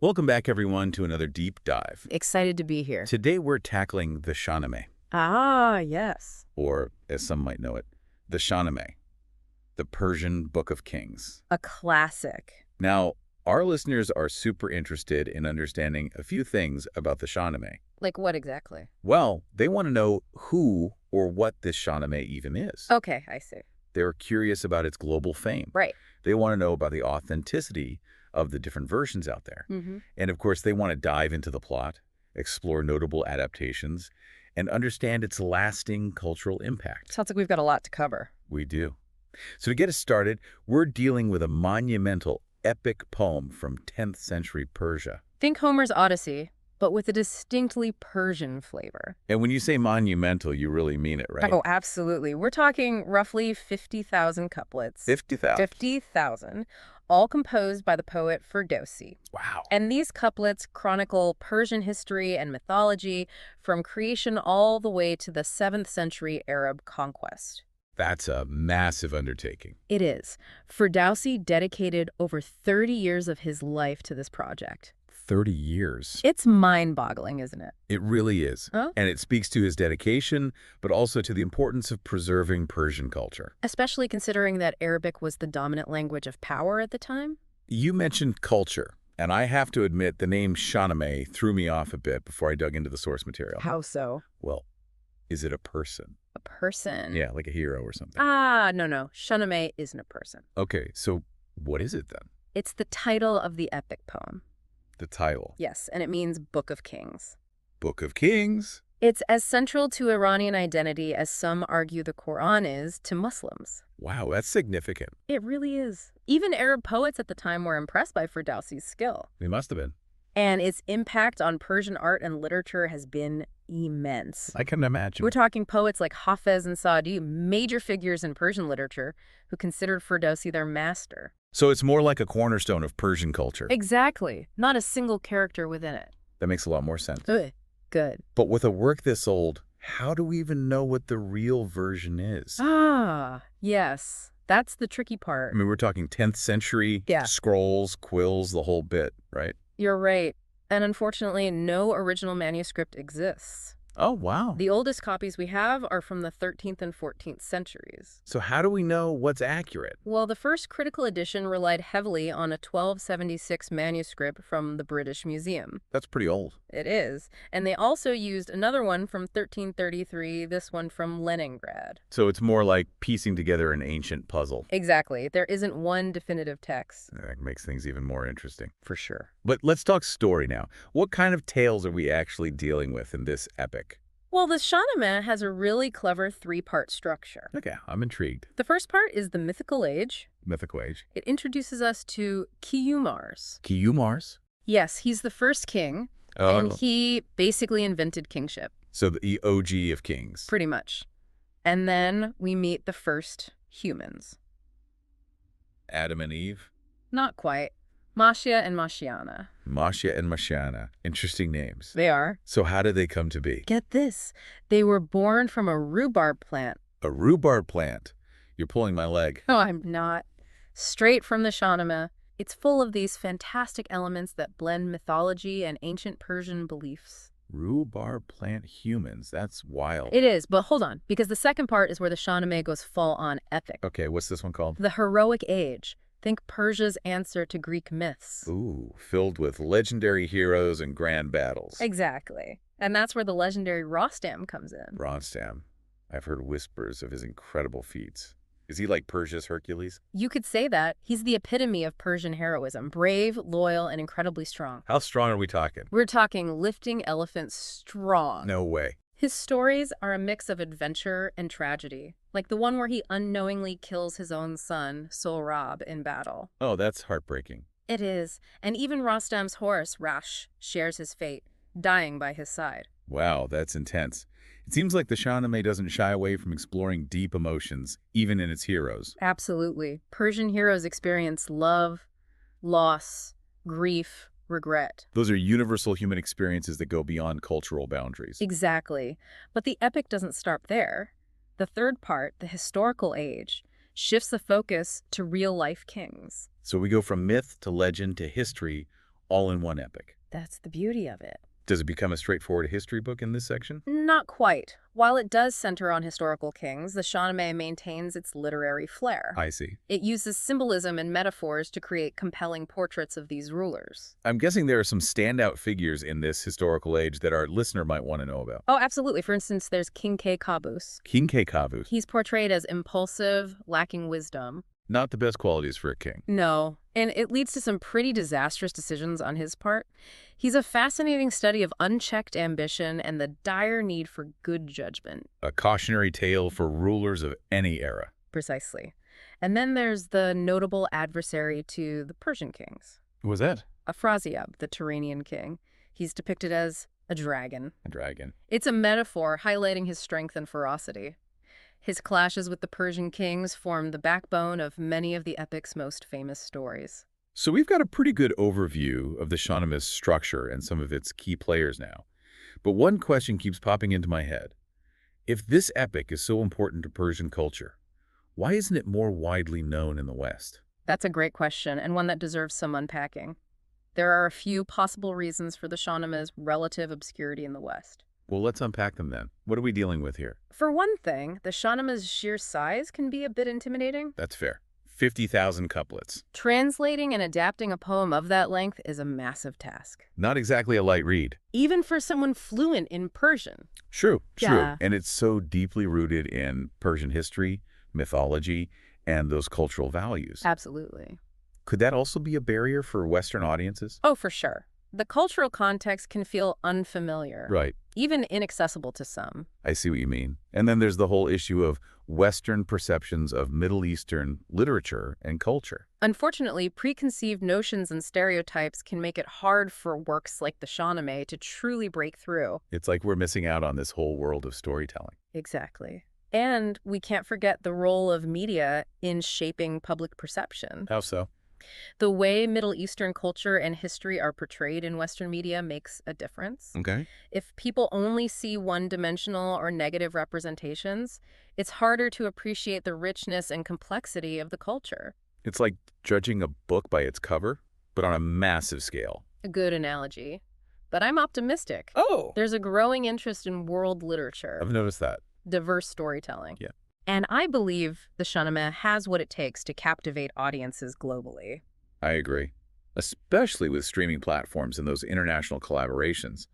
Welcome back, everyone, to another deep dive. Excited to be here. Today, we're tackling the Shahnameh, Ah, yes. or as some might know it, the Shahnameh, the Persian Book of Kings. A classic. Now, our listeners are super interested in understanding a few things about the Shahnameh. Like what exactly? Well, they want to know who or what this Shahnameh even is. Okay, I see. They're curious about its global fame. Right. They want to know about the authenticity of the different versions out there. Mm-hmm. And of course, they want to dive into the plot, explore notable adaptations, and understand its lasting cultural impact. Sounds like we've got a lot to cover. We do. So to get us started, we're dealing with a monumental, epic poem from 10th century Persia. Think Homer's Odyssey, but with a distinctly Persian flavor. And when you say monumental, you really mean it, right? Oh, absolutely. We're talking roughly 50,000 couplets. 50,000. 50,000, all composed by the poet Ferdowsi. Wow. And these couplets chronicle Persian history and mythology from creation all the way to the 7th century Arab conquest. That's a massive undertaking. It is. Ferdowsi dedicated over 30 years of his life to this project. 30 years. It's mind-boggling, isn't it? It really is. Huh? And it speaks to his dedication, but also to the importance of preserving Persian culture. Especially considering that Arabic was the dominant language of power at the time. You mentioned culture, and I have to admit the name Shahnameh threw me off a bit before I dug into the source material. How so? Well, is it a person? A person? Yeah, like a hero or something. No. Shahnameh isn't a person. Okay, so what is it then? It's the title of the epic poem. The title. Yes, and it means Book of Kings. Book of Kings. It's as central to Iranian identity as some argue the Quran is to Muslims. Wow, that's significant. It really is. Even Arab poets at the time were impressed by Ferdowsi's skill. They must have been. And its impact on Persian art and literature has been immense. I can imagine. We're talking poets like Hafez and Saadi, major figures in Persian literature, who considered Ferdowsi their master. So it's more like a cornerstone of Persian culture. Exactly. Not a single character within it. That makes a lot more sense. Good. But with a work this old, how do we even know what the real version is? Ah, yes. That's the tricky part. I mean, we're talking 10th century, Yeah. scrolls, quills, the whole bit, right? You're right. And unfortunately, no original manuscript exists. Oh, wow. The oldest copies we have are from the 13th and 14th centuries. So how do we know what's accurate? Well, the first critical edition relied heavily on a 1276 manuscript from the British Museum. That's pretty old. It is. And they also used another one from 1333, this one from Leningrad. So it's more like piecing together an ancient puzzle. Exactly. There isn't one definitive text. That makes things even more interesting. For sure. But let's talk story now. What kind of tales are we actually dealing with in this epic? Well, the Shahnameh has a really clever three-part structure. Okay, I'm intrigued. The first part is the mythical age. Mythical age. It introduces us to Kiyumars. Kiyumars? Yes, he's the first king, and he basically invented kingship. So the OG of kings. Pretty much. And then we meet the first humans. Adam and Eve? Not quite. Mashia and Mashiana. Mashia and Mashiana. Interesting names. They are. So how did they come to be? Get this. They were born from a rhubarb plant. A rhubarb plant. You're pulling my leg. No, I'm not. Straight from the Shahnameh. It's full of these fantastic elements that blend mythology and ancient Persian beliefs. Rhubarb plant humans. That's wild. It is, but hold on, because the second part is where the Shahnameh goes full-on epic. Okay, what's this one called? The heroic age. Think Persia's answer to Greek myths. Ooh, filled with legendary heroes and grand battles. Exactly. And that's where the legendary Rostam comes in. Rostam. I've heard whispers of his incredible feats. Is he like Persia's Hercules? You could say that. He's the epitome of Persian heroism. Brave, loyal, and incredibly strong. How strong are we talking? We're talking lifting elephants strong. No way. His stories are a mix of adventure and tragedy, like the one where he unknowingly kills his own son, Sohrab, in battle. Oh, that's heartbreaking. It is, and even Rostam's horse, Rash, shares his fate, dying by his side. Wow, that's intense. It seems like the Shahnameh doesn't shy away from exploring deep emotions, even in its heroes. Absolutely. Persian heroes experience love, loss, grief, regret. Those are universal human experiences that go beyond cultural boundaries. Exactly. But the epic doesn't stop there. The third part, the historical age, shifts the focus to real-life kings. So we go from myth to legend to history, all in one epic. That's the beauty of it. Does it become a straightforward history book in this section? Not quite. While it does center on historical kings, the Shahnameh maintains its literary flair. I see. It uses symbolism and metaphors to create compelling portraits of these rulers. I'm guessing there are some standout figures in this historical age that our listener might want to know about. Oh, absolutely. For instance, there's King Caboose. King Kekavus. He's portrayed as impulsive, lacking wisdom. Not the best qualities for a king. No, and it leads to some pretty disastrous decisions on his part. He's a fascinating study of unchecked ambition and the dire need for good judgment. A cautionary tale for rulers of any era. Precisely. And then there's the notable adversary to the Persian kings, Who was that? Afrasiab, the Turanian king. He's depicted as a dragon. A dragon. It's a metaphor highlighting his strength and ferocity. His clashes with the Persian kings form the backbone of many of the epic's most famous stories. So we've got a pretty good overview of the Shahnameh's structure and some of its key players now. But one question keeps popping into my head. If this epic is so important to Persian culture, why isn't it more widely known in the West? That's a great question, and one that deserves some unpacking. There are a few possible reasons for the Shahnameh's relative obscurity in the West. Well, let's unpack them then. What are we dealing with here? For one thing, the Shahnameh's sheer size can be a bit intimidating. That's fair. 50,000 couplets. Translating and adapting a poem of that length is a massive task, Not exactly a light read. even for someone fluent in Persian. True. Yeah. And it's so deeply rooted in Persian history, mythology, and those cultural values. Absolutely. Could that also be a barrier for Western audiences? Oh, for sure. The cultural context can feel unfamiliar, Right. even inaccessible to some. I see what you mean. And then there's the whole issue of Western perceptions of Middle Eastern literature and culture. Unfortunately, preconceived notions and stereotypes can make it hard for works like the Shahnameh to truly break through. It's like we're missing out on this whole world of storytelling. Exactly. And we can't forget the role of media in shaping public perception. How so? The way Middle Eastern culture and history are portrayed in Western media makes a difference. Okay. If people only see one-dimensional or negative representations, it's harder to appreciate the richness and complexity of the culture. It's like judging a book by its cover, but on a massive scale. A good analogy. But I'm optimistic. Oh! There's a growing interest in world literature, I've noticed that. diverse storytelling. Yeah. And I believe the Shahnameh has what it takes to captivate audiences globally. I agree. Especially with streaming platforms and those international collaborations.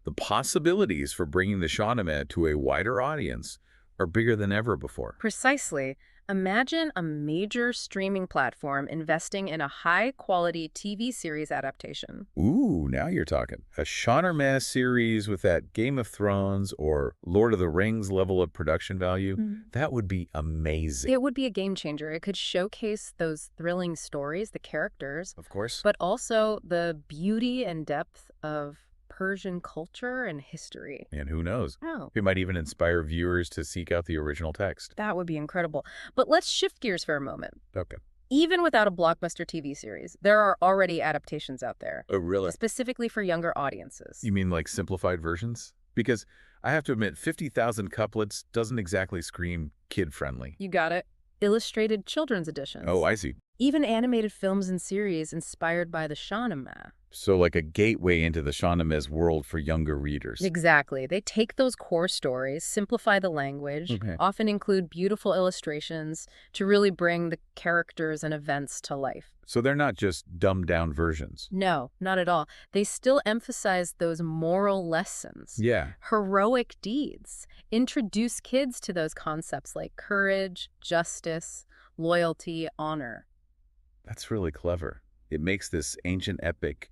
The possibilities for bringing the Shahnameh to a wider audience are bigger than ever before. Precisely. Imagine a major streaming platform investing in a high-quality TV series adaptation. Ooh, now you're talking. A Shahnameh series with that Game of Thrones or Lord of the Rings level of production value, that would be amazing. It would be a game changer. It could showcase those thrilling stories, the characters, Of course. but also the beauty and depth of Persian culture and history. And who knows? Oh, It might even inspire viewers to seek out the original text. that would be incredible. But let's shift gears for a moment. Okay. Even without a blockbuster TV series, there are already adaptations out there, Oh, really? specifically for younger audiences. You mean like simplified versions? Because I have to admit, 50,000 couplets doesn't exactly scream kid-friendly. You got it. Illustrated children's editions. Oh, I see. Even animated films and series inspired by the Shahnameh. So like a gateway into the Shahnameh's world for younger readers. Exactly. They take those core stories, simplify the language, Okay. often include beautiful illustrations to really bring the characters and events to life. So they're not just dumbed-down versions. No, not at all. They still emphasize those moral lessons, Yeah. heroic deeds, introduce kids to those concepts like courage, justice, loyalty, honor. That's really clever. It makes this ancient epic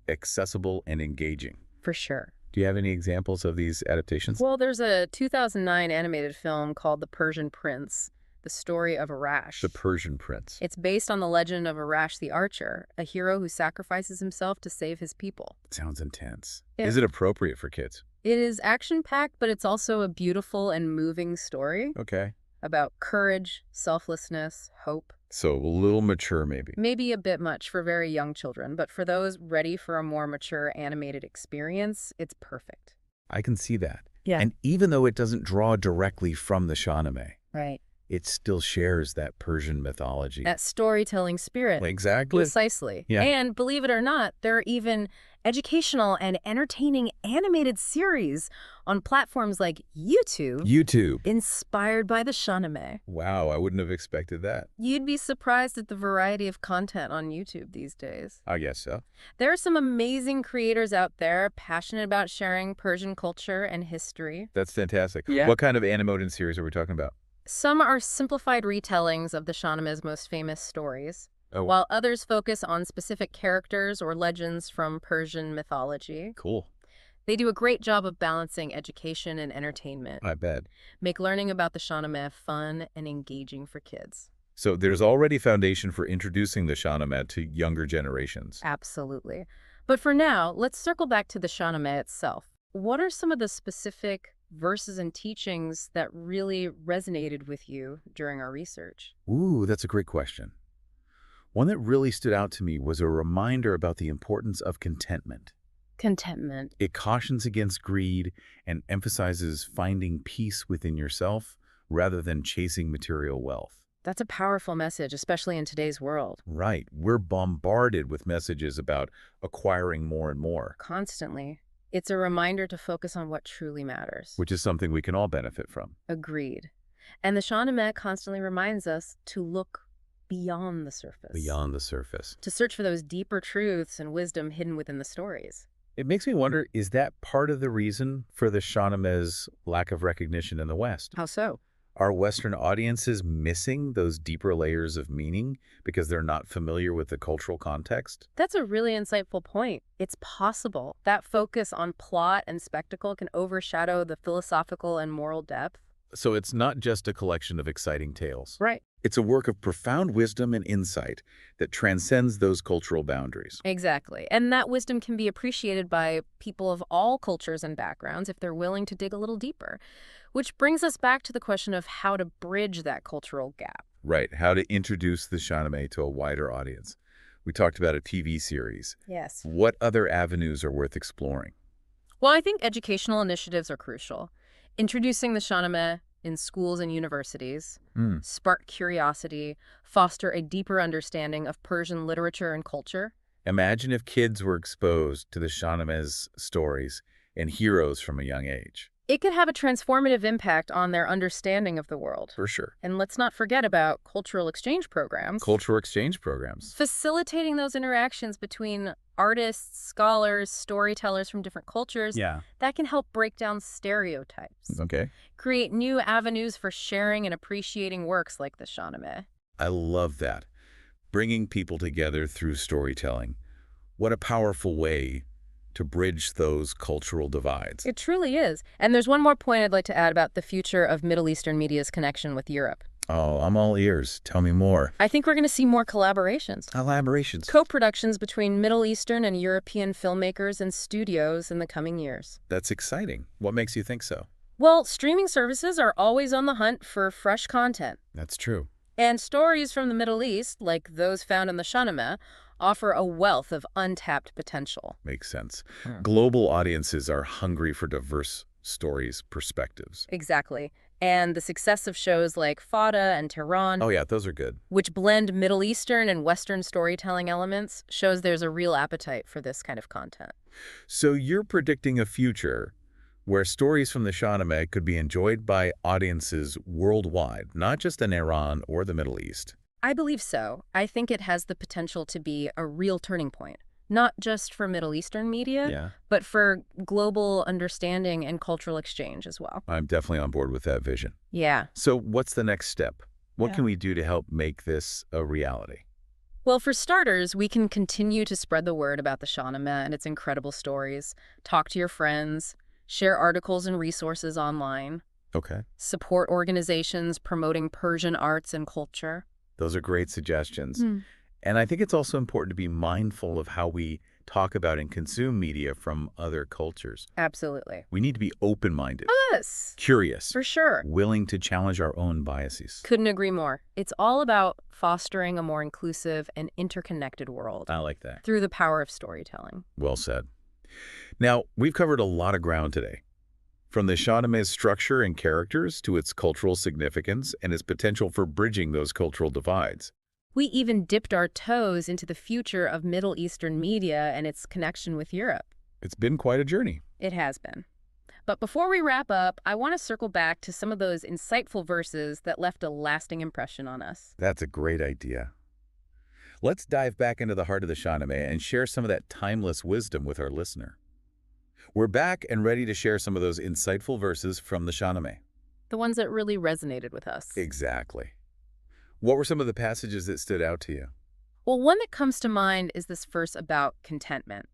accessible and engaging. For sure. Do you have any examples of these adaptations? Well, there's a 2009 animated film called The Persian Prince, the story of Arash. The Persian Prince. It's based on the legend of Arash the Archer, a hero who sacrifices himself to save his people. Sounds intense. Yeah. Is it appropriate for kids? It is action-packed, but it's also a beautiful and moving story Okay. about courage, selflessness, hope. So a little mature maybe. Maybe a bit much for very young children, but for those ready for a more mature animated experience, it's perfect. I can see that. Yeah. And even though it doesn't draw directly from the Shahnameh, Right. It still shares that Persian mythology. That storytelling spirit. Exactly. Precisely. Yeah. And believe it or not, there are even educational and entertaining animated series on platforms like YouTube YouTube. inspired by the Shahnameh. Wow, I wouldn't have expected that. You'd be surprised at the variety of content on YouTube these days. I guess so. There are some amazing creators out there passionate about sharing Persian culture and history. That's fantastic. Yeah. What kind of animated series are we talking about? Some are simplified retellings of the Shahnameh's most famous stories, Oh, while others focus on specific characters or legends from Persian mythology. cool. They do a great job of balancing education and entertainment, I bet. make learning about the Shahnameh fun and engaging for kids. So there's already foundation for introducing the Shahnameh to younger generations. Absolutely. But for now, let's circle back to the Shahnameh itself. What are some of the specific verses and teachings that really resonated with you during our research? Ooh, that's a great question. One that really stood out to me was a reminder about the importance of contentment. Contentment. It cautions against greed and emphasizes finding peace within yourself rather than chasing material wealth. That's a powerful message, especially in today's world. Right. We're bombarded with messages about acquiring more and more, Constantly. It's a reminder to focus on what truly matters. which is something we can all benefit from. Agreed. And the Shahnameh constantly reminds us to look beyond the surface. Beyond the surface. To search for those deeper truths and wisdom hidden within the stories. It makes me wonder, is that part of the reason for the Shahnameh's lack of recognition in the West? How so? Are Western audiences missing those deeper layers of meaning because they're not familiar with the cultural context? That's a really insightful point. It's possible that focus on plot and spectacle can overshadow the philosophical and moral depth. So it's not just a collection of exciting tales. Right. It's a work of profound wisdom and insight that transcends those cultural boundaries. Exactly. And that wisdom can be appreciated by people of all cultures and backgrounds if they're willing to dig a little deeper. Which brings us back to the question of how to bridge that cultural gap. Right, how to introduce the Shahnameh to a wider audience. We talked about a TV series. Yes. What other avenues are worth exploring? Well, I think educational initiatives are crucial. Introducing the Shahnameh in schools and universities, spark curiosity, foster a deeper understanding of Persian literature and culture. Imagine if kids were exposed to the Shahnameh's stories and heroes from a young age. It could have a transformative impact on their understanding of the world. For sure. And let's not forget about cultural exchange programs. Cultural exchange programs. Facilitating those interactions between artists, scholars, storytellers from different cultures, Yeah. that can help break down stereotypes. Okay. Create new avenues for sharing and appreciating works like the Shahnameh. I love that. Bringing people together through storytelling. What a powerful way to bridge those cultural divides. It truly is. And there's one more point I'd like to add about the future of Middle Eastern media's connection with Europe. Oh, I'm all ears. Tell me more. I think we're going to see more collaborations. Collaborations. Co-productions between Middle Eastern and European filmmakers and studios in the coming years. That's exciting. What makes you think so? Well, streaming services are always on the hunt for fresh content. That's true. And stories from the Middle East, like those found in the Shahnameh, offer a wealth of untapped potential. Makes sense. Global audiences are hungry for diverse stories, perspectives. Exactly. And the success of shows like Fada and Tehran, Oh yeah, those are good. which blend Middle Eastern and Western storytelling elements, shows there's a real appetite for this kind of content. So you're predicting a future where stories from the Shahnameh could be enjoyed by audiences worldwide, not just in Iran or the Middle East. I believe so. I think it has the potential to be a real turning point, not just for Middle Eastern media, but for global understanding and cultural exchange as well. I'm definitely on board with that vision. Yeah. So what's the next step? What Yeah. can we do to help make this a reality? Well, for starters, we can continue to spread the word about the Shahnameh and its incredible stories, talk to your friends, share articles and resources online, Okay. support organizations promoting Persian arts and culture. Those are great suggestions. And I think it's also important to be mindful of how we talk about and consume media from other cultures. Absolutely. We need to be open-minded, Yes, curious, for sure. willing to challenge our own biases. Couldn't agree more. It's all about fostering a more inclusive and interconnected world I like that. through the power of storytelling. Well said. Now, we've covered a lot of ground today. From the Shahnameh's structure and characters to its cultural significance and its potential for bridging those cultural divides. We even dipped our toes into the future of Middle Eastern media and its connection with Europe. It's been quite a journey. It has been. But before we wrap up, I want to circle back to some of those insightful verses that left a lasting impression on us. That's a great idea. Let's dive back into the heart of the Shahnameh and share some of that timeless wisdom with our listener. We're back and ready to share some of those insightful verses from the Shahnameh. The ones that really resonated with us. Exactly. What were some of the passages that stood out to you? Well, one that comes to mind is this verse about contentment.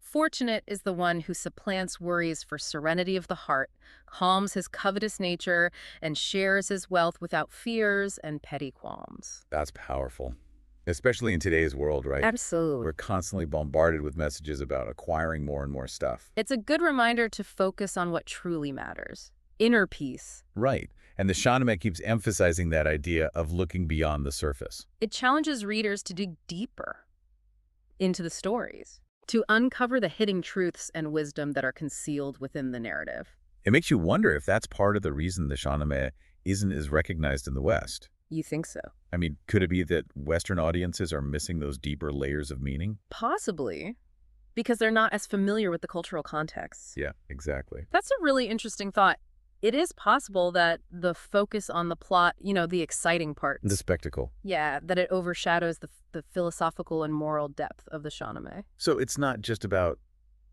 Fortunate is the one who supplants worries for serenity of the heart, calms his covetous nature, and shares his wealth without fears and petty qualms. That's powerful, especially in today's world, right? Absolutely. We're constantly bombarded with messages about acquiring more and more stuff. It's a good reminder to focus on what truly matters. Inner peace. Right. And the Shahnameh keeps emphasizing that idea of looking beyond the surface. It challenges readers to dig deeper into the stories, to uncover the hidden truths and wisdom that are concealed within the narrative. It makes you wonder if that's part of the reason the Shahnameh isn't as recognized in the West. You think so? I mean, could it be that Western audiences are missing those deeper layers of meaning? Possibly, because they're not as familiar with the cultural context. Yeah, exactly. That's a really interesting thought. It is possible that the focus on the plot, the exciting parts. The spectacle. Yeah, that it overshadows the philosophical and moral depth of the Shahnameh. So it's not just about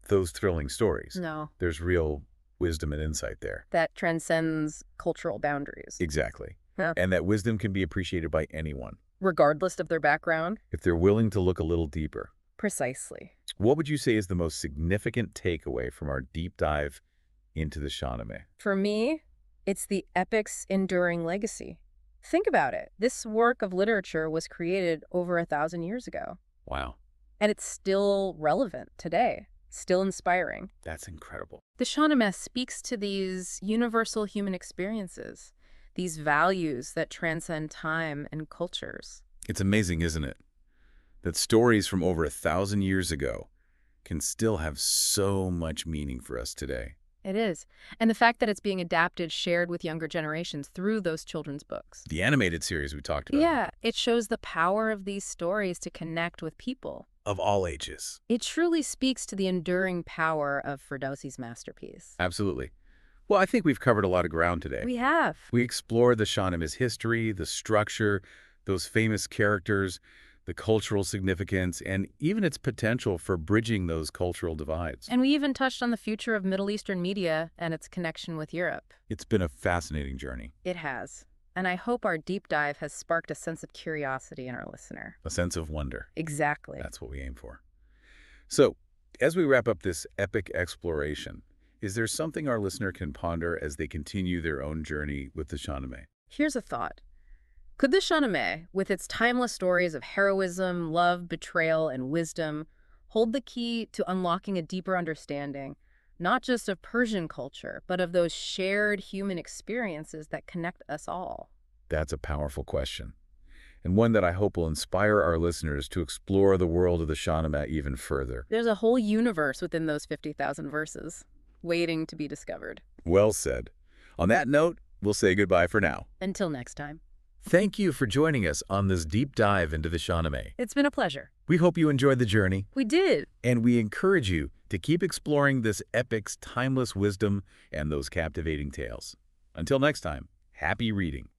those thrilling stories. No. There's real wisdom and insight there. That transcends cultural boundaries. Exactly. Yeah. And that wisdom can be appreciated by anyone, Regardless of their background. if they're willing to look a little deeper. Precisely. What would you say is the most significant takeaway from our deep dive into the Shahnameh? For me, it's the epic's enduring legacy. Think about it. This work of literature was created over 1,000 years ago. Wow, And it's still relevant today, still inspiring. that's incredible. The Shahnameh speaks to these universal human experiences, these values that transcend time and cultures. It's amazing, isn't it? That stories from over 1,000 years ago can still have so much meaning for us today. It is. And the fact that it's being adapted, shared with younger generations through those children's books. The animated series we talked about. Yeah, it shows the power of these stories to connect with people. Of all ages. It truly speaks to the enduring power of Ferdowsi's masterpiece. Absolutely. Well, I think we've covered a lot of ground today. We have. We explored the Shahnameh's history, the structure, those famous characters, the cultural significance, and even its potential for bridging those cultural divides. And we even touched on the future of Middle Eastern media and its connection with Europe. It's been a fascinating journey, It has. And I hope our deep dive has sparked a sense of curiosity in our listener. a sense of wonder. Exactly. That's what we aim for. So, as we wrap up this epic exploration, is there something our listener can ponder as they continue their own journey with the Shahnameh? Here's a thought. Could the Shahnameh, with its timeless stories of heroism, love, betrayal, and wisdom, hold the key to unlocking a deeper understanding, not just of Persian culture, but of those shared human experiences that connect us all? That's a powerful question, and one that I hope will inspire our listeners to explore the world of the Shahnameh even further. There's a whole universe within those 50,000 verses, waiting to be discovered. Well said. On that note, we'll say goodbye for now. Until next time. Thank you for joining us on this deep dive into the Shahnameh. It's been a pleasure. We hope you enjoyed the journey, We did. and we encourage you to keep exploring this epic's timeless wisdom and those captivating tales. Until next time, happy reading.